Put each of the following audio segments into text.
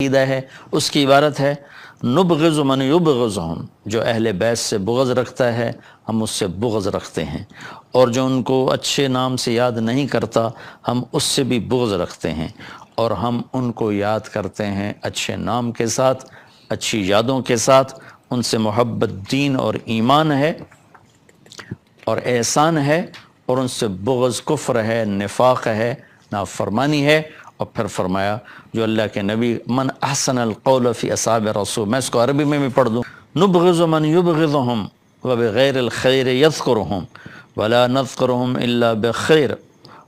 عقیدہ ہے، اس کی عبارت ہے نبغض من یبغضہم، جو اہل بیت سے بغض رکھتا ہے ہم اس سے بغض رکھتے ہیں، اور جو ان کو اچھے نام سے یاد نہیں کرتا ہم اس سے بھی بغض رکھتے ہیں، اور ہم ان کو یاد کرتے ہیں اچھے نام کے ساتھ، اچھی یادوں کے ساتھ، ان سے محبت دین اور ایمان ہے اور احسان ہے، اور ان سے بغض کفر ہے، نفاق ہے، نافرمانی ہے۔ اور پھر فرمایا جو اللہ کے نبی من احسن القول فی اصحاب رسول، میں اس کو عربی میں بھی پڑھ دوں، نبغض من یبغضہم وبغیر الخیر یذکرہم ولا نذکرہم الا بخیر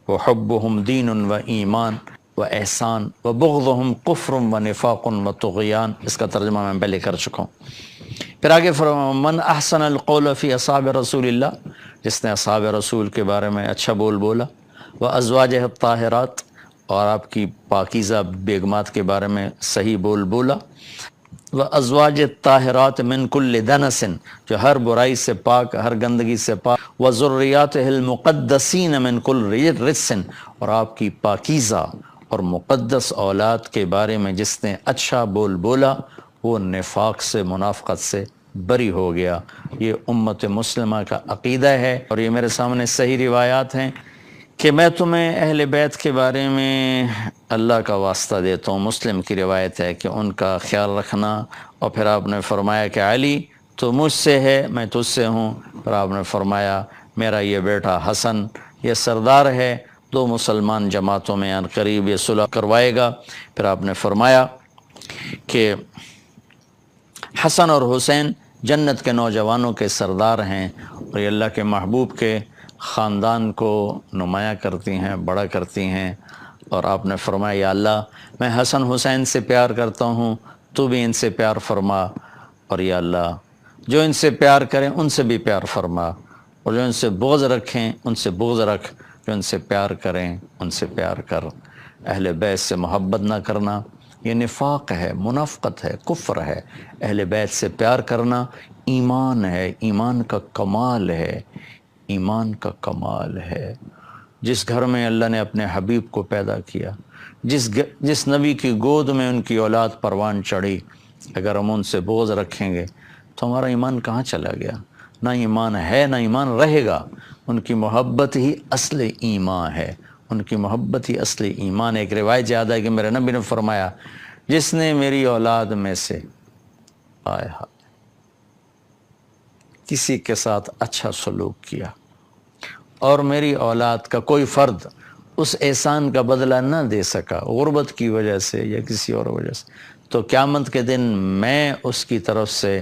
وحبہم دین و ایمان و احسان وبغضہم کفر و نفاق و طغیان۔ اس کا ترجمہ میں پہلے کر چکا ہوں۔ پھر آگے فرمایا من احسن القول فی اصحاب رسول اللہ، جس نے اصحاب رسول کے بارے میں اچھا بول بولا، وازواجہ الطاہرات، اور آپ کی پاکیزہ بیگمات کے بارے میں صحیح بول بولا، وازواج الطاہرات من کل دنس، جو ہر برائی سے پاک، ہر گندگی سے پاک، وذریاتہ المقدسین من کل رجس، اور آپ کی پاکیزہ اور مقدس اولاد کے بارے میں جس نے اچھا بول بولا وہ نفاق سے، منافقت سے بری ہو گیا۔ یہ امت مسلمہ کا عقیدہ ہے، اور یہ میرے سامنے صحیح روایات ہیں کہ میں تمہیں اہل بیت کے بارے میں اللہ کا واسطہ دیتا ہوں۔ مسلم کی روایت ہے کہ ان کا خیال رکھنا، اور پھر آپ نے فرمایا کہ علی تو مجھ سے ہے، میں تجھ سے ہوں، پھر آپ نے فرمایا میرا یہ بیٹا حسن یہ سردار ہے، دو مسلمان جماعتوں میں ان قریب یہ صلح کروائے گا۔ پھر آپ نے فرمایا کہ حسن اور حسین جنت کے نوجوانوں کے سردار ہیں، اور یہ اللہ کے محبوب کے خاندان کو نمایاں کرتی ہیں، بڑا کرتی ہیں۔ اور آپ نے فرمایا یا اللہ میں حسن حسین سے پیار کرتا ہوں، تو بھی ان سے پیار فرما، اور یا اللہ جو ان سے پیار کریں ان سے بھی پیار فرما، اور جو ان سے بغض رکھیں ان سے بغض رکھ، جو ان سے پیار کریں ان سے پیار کر۔ اہل بیت سے محبت نہ کرنا یہ نفاق ہے، منافقت ہے، کفر ہے۔ اہل بیت سے پیار کرنا ایمان ہے، ایمان کا کمال ہے، ایمان کا کمال ہے۔ جس گھر میں اللہ نے اپنے حبیب کو پیدا کیا، جس نبی کی گود میں ان کی اولاد پروان چڑھی، اگر ہم ان سے بغض رکھیں گے تو ہمارا ایمان کہاں چلا گیا؟ نہ ایمان ہے نہ ایمان رہے گا۔ ان کی محبت ہی اصل ایمان ہے، ان کی محبت ہی اصل ایمان ہے۔ ایک روایت یاد ہے کہ میرے نبی نے فرمایا جس نے میری اولاد میں سے کسی کے ساتھ اچھا سلوک کیا اور میری اولاد کا کوئی فرد اس احسان کا بدلہ نہ دے سکا، غربت کی وجہ سے یا کسی اور وجہ سے، تو قیامت کے دن میں اس کی طرف سے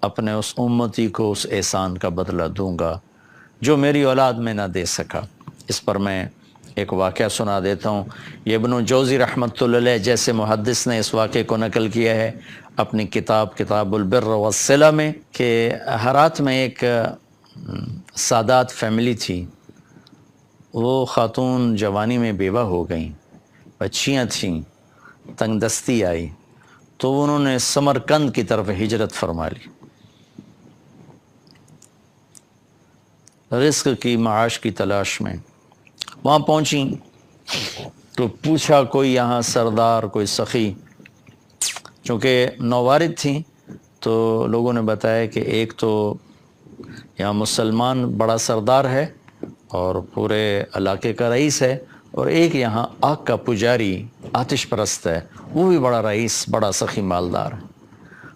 اپنے اس امتی کو اس احسان کا بدلہ دوں گا جو میری اولاد میں نہ دے سکا۔ اس پر میں ایک واقعہ سنا دیتا ہوں۔ یہ ابن جوزی رحمۃ اللہ علیہ جیسے محدث نے اس واقعے کو نقل کیا ہے اپنی کتاب البر والصلہ میں، کہ ہرات میں ایک سادات فیملی تھی۔ وہ خاتون جوانی میں بیوہ ہو گئیں، بچیاں تھیں، تنگ دستی آئی تو انہوں نے سمرقند کی طرف ہجرت فرما لی، رزق کی، معاش کی تلاش میں۔ وہاں پہنچیں تو پوچھا کوئی یہاں سردار، کوئی سخی، چونکہ نووارد تھیں تو لوگوں نے بتایا کہ ایک تو یہاں مسلمان بڑا سردار ہے اور پورے علاقے کا رئیس ہے، اور ایک یہاں آگ کا پجاری آتش پرست ہے، وہ بھی بڑا رئیس، بڑا سخی مالدار ہے۔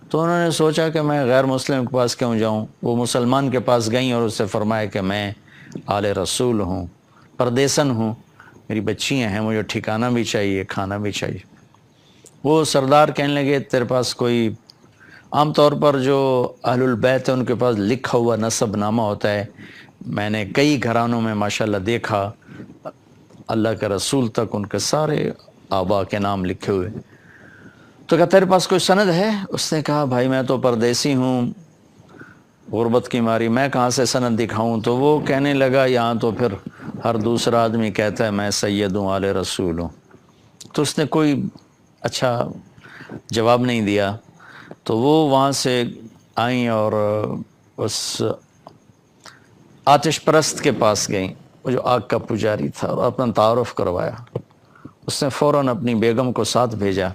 تو انہوں نے سوچا کہ میں غیر مسلم کے پاس کیوں جاؤں۔ وہ مسلمان کے پاس گئیں اور اس سے فرمایا کہ میں آل رسول ہوں، پردیسن ہوں، میری بچیاں ہیں، مجھے ٹھکانہ بھی چاہیے، کھانا بھی چاہیے۔ وہ سردار کہنے لگے تیرے پاس کوئی، عام طور پر جو اہل البیت ہیں ان کے پاس لکھا ہوا نسب نامہ ہوتا ہے، میں نے کئی گھرانوں میں ماشاءاللہ دیکھا اللہ کے رسول تک ان کے سارے آبا کے نام لکھے ہوئے۔ تو کہا تیرے پاس کوئی سند ہے؟ اس نے کہا بھائی میں تو پردیسی ہوں، غربت کی ماری میں کہاں سے سند دکھاؤں۔ تو وہ کہنے لگا یہاں تو پھر ہر دوسرا آدمی کہتا ہے میں سید ہوں، آل رسول ہوں۔ تو اس نے کوئی اچھا جواب نہیں دیا۔ تو وہ وہاں سے آئیں اور اس آتش پرست کے پاس گئیں، وہ جو آگ کا پجاری تھا، اور اپنا تعارف کروایا۔ اس نے فوراً اپنی بیگم کو ساتھ بھیجا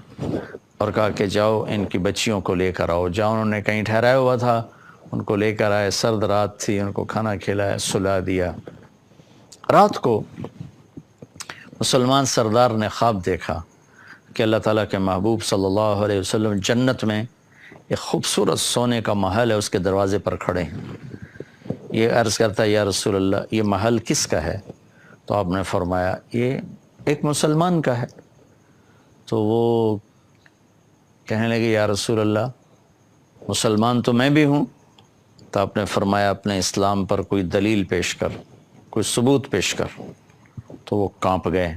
اور کہا کہ جاؤ ان کی بچیوں کو لے کر آؤ. جہاں انہوں نے کہیں ٹھہرایا ہوا تھا ان کو لے کر آئے. سرد رات تھی، ان کو کھانا کھلایا، سلا دیا. رات کو مسلمان سردار نے خواب دیکھا کہ اللہ تعالیٰ کے محبوب صلی اللہ علیہ وسلم جنت میں ایک خوبصورت سونے کا محل ہے، اس کے دروازے پر کھڑے ہیں. یہ عرض کرتا ہے یا رسول اللہ یہ محل کس کا ہے؟ تو آپ نے فرمایا یہ ایک مسلمان کا ہے. تو وہ کہنے لگے یا رسول اللہ مسلمان تو میں بھی ہوں. تو آپ نے فرمایا اپنے اسلام پر کوئی دلیل پیش کر، کوئی ثبوت پیش کر. تو وہ کانپ گئے.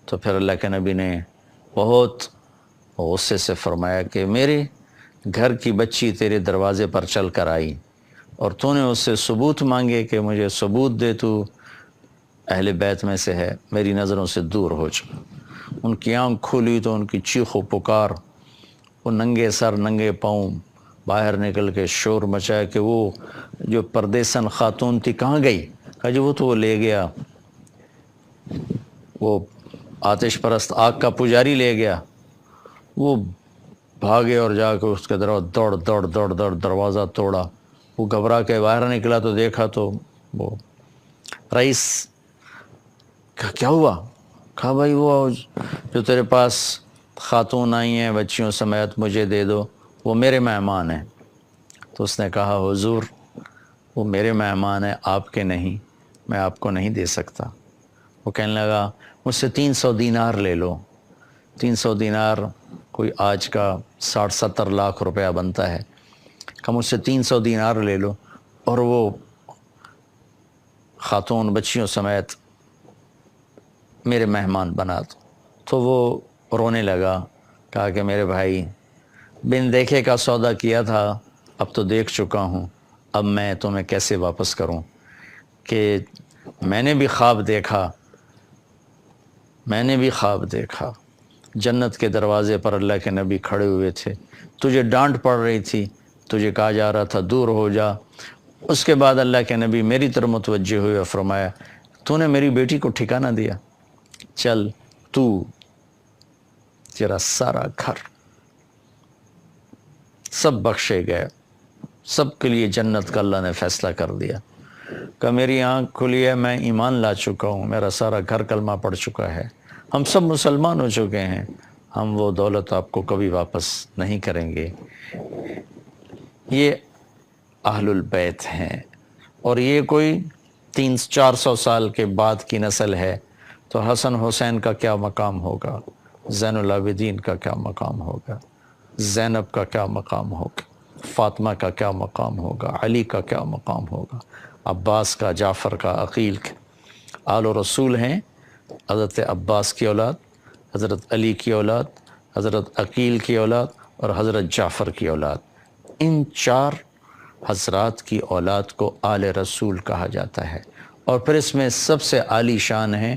تو پھر اللہ کے نبی نے بہت غصے سے فرمایا کہ میرے گھر کی بچی تیرے دروازے پر چل کر آئی اور تو نے اس سے ثبوت مانگے کہ مجھے ثبوت دے، تو اہل بیت میں سے ہے، میری نظروں سے دور ہو جا. ان کی آنکھ کھولی تو ان کی چیخ و پکار، وہ ننگے سر ننگے پاؤں باہر نکل کے شور مچایا کہ وہ جو پردیسن خاتون تھی کہاں گئی؟ کہا جی وہ تو وہ لے گیا، وہ آتش پرست آگ کا پجاری لے گیا. وہ بھاگے اور جا کے اس کے دوڑ دروازہ توڑا. وہ گھبرا کے باہر نکلا تو دیکھا تو وہ رئیس. کہا کیا ہوا؟ کہا بھائی وہ جو تیرے پاس خاتون آئی ہیں بچیوں سمیت مجھے دے دو، وہ میرے مہمان ہیں. تو اس نے کہا حضور وہ میرے مہمان ہیں، آپ کے نہیں، میں آپ کو نہیں دے سکتا. وہ کہنے لگا مجھ سے 300 دینار لے لو. 300 دینار کوئی آج کا 60-70 لاکھ روپیہ بنتا ہے. کہ مجھ سے 300 دینار لے لو اور وہ خاتون بچیوں سمیت میرے مہمان بنا دو. تو وہ رونے لگا. کہا کہ میرے بھائی بن دیکھے کا سودا کیا تھا، اب تو دیکھ چکا ہوں، اب میں تمہیں کیسے واپس کروں؟ کہ میں نے بھی خواب دیکھا جنت کے دروازے پر اللہ کے نبی کھڑے ہوئے تھے، تجھے ڈانٹ پڑ رہی تھی، تجھے کہا جا رہا تھا دور ہو جا. اس کے بعد اللہ کے نبی میری طرف متوجہ ہوئے اور فرمایا تو نے میری بیٹی کو ٹھکانہ دیا، چل تو تیرا سارا گھر سب بخشے گئے، سب کے لیے جنت کا اللہ نے فیصلہ کر دیا. کہ میری آنکھ کھلی ہے، میں ایمان لا چکا ہوں، میرا سارا گھر کلمہ پڑھ چکا ہے، ہم سب مسلمان ہو چکے ہیں، ہم وہ دولت آپ کو کبھی واپس نہیں کریں گے. یہ اہل البیت ہیں. اور یہ کوئی 300-400 سال کے بعد کی نسل ہے. تو حسن حسین کا کیا مقام ہوگا، زین العابدین کا کیا مقام ہوگا، زینب کا کیا مقام ہوگا، فاطمہ کا کیا مقام ہوگا، علی کا کیا مقام ہوگا، عباس کا، جعفر کا، عقیل کا. آل و رسول ہیں حضرت عباس کی اولاد، حضرت علی کی اولاد، حضرت عقیل کی اولاد اور حضرت جعفر کی اولاد. ان 4 حضرات کی اولاد کو آل رسول کہا جاتا ہے. اور پھر اس میں سب سے عالی شان ہیں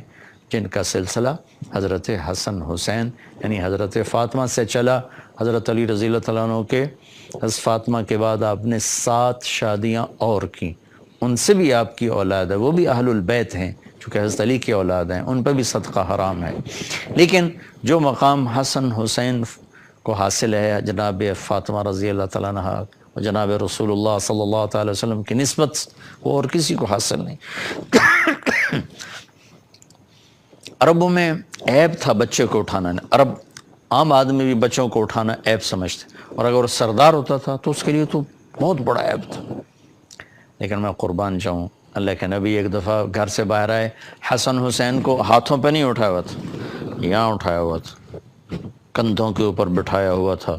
جن کا سلسلہ حضرت حسن حسین یعنی حضرت فاطمہ سے چلا. حضرت علی رضی اللہ عنہ کے حضرت فاطمہ کے بعد آپ نے 7 شادیاں اور کی، ان سے بھی آپ کی اولاد ہے، وہ بھی اہل البیت ہیں چونکہ حضرت علی کی اولاد ہیں، ان پہ بھی صدقہ حرام ہے. لیکن جو مقام حسن حسین کو حاصل ہے جناب فاطمہ رضی اللہ تعالیٰ عنہ اور جناب رسول اللہ صلی اللہ تعالی وسلم کی نسبت وہ اور کسی کو حاصل نہیں. عربوں میں عیب تھا بچے کو اٹھانا، عرب عام آدمی بھی بچوں کو اٹھانا عیب سمجھتے، اور اگر وہ سردار ہوتا تھا تو اس کے لیے تو بہت بڑا عیب تھا. لیکن میں قربان جاؤں، اللہ کے نبی ایک دفعہ گھر سے باہر آئے، حسن حسین کو ہاتھوں پہ نہیں اٹھایا ہوا تھا، یہاں اٹھایا ہوا تھا، کندھوں کے اوپر بٹھایا ہوا تھا.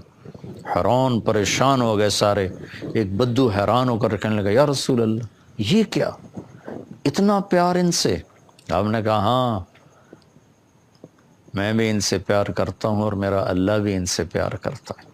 حیران پریشان ہو گئے سارے. ایک بدو حیران ہو کر کہنے لگا یا رسول اللہ یہ کیا، اتنا پیار ان سے؟ آپ نے کہا ہاں میں بھی ان سے پیار کرتا ہوں اور میرا اللہ بھی ان سے پیار کرتا ہے.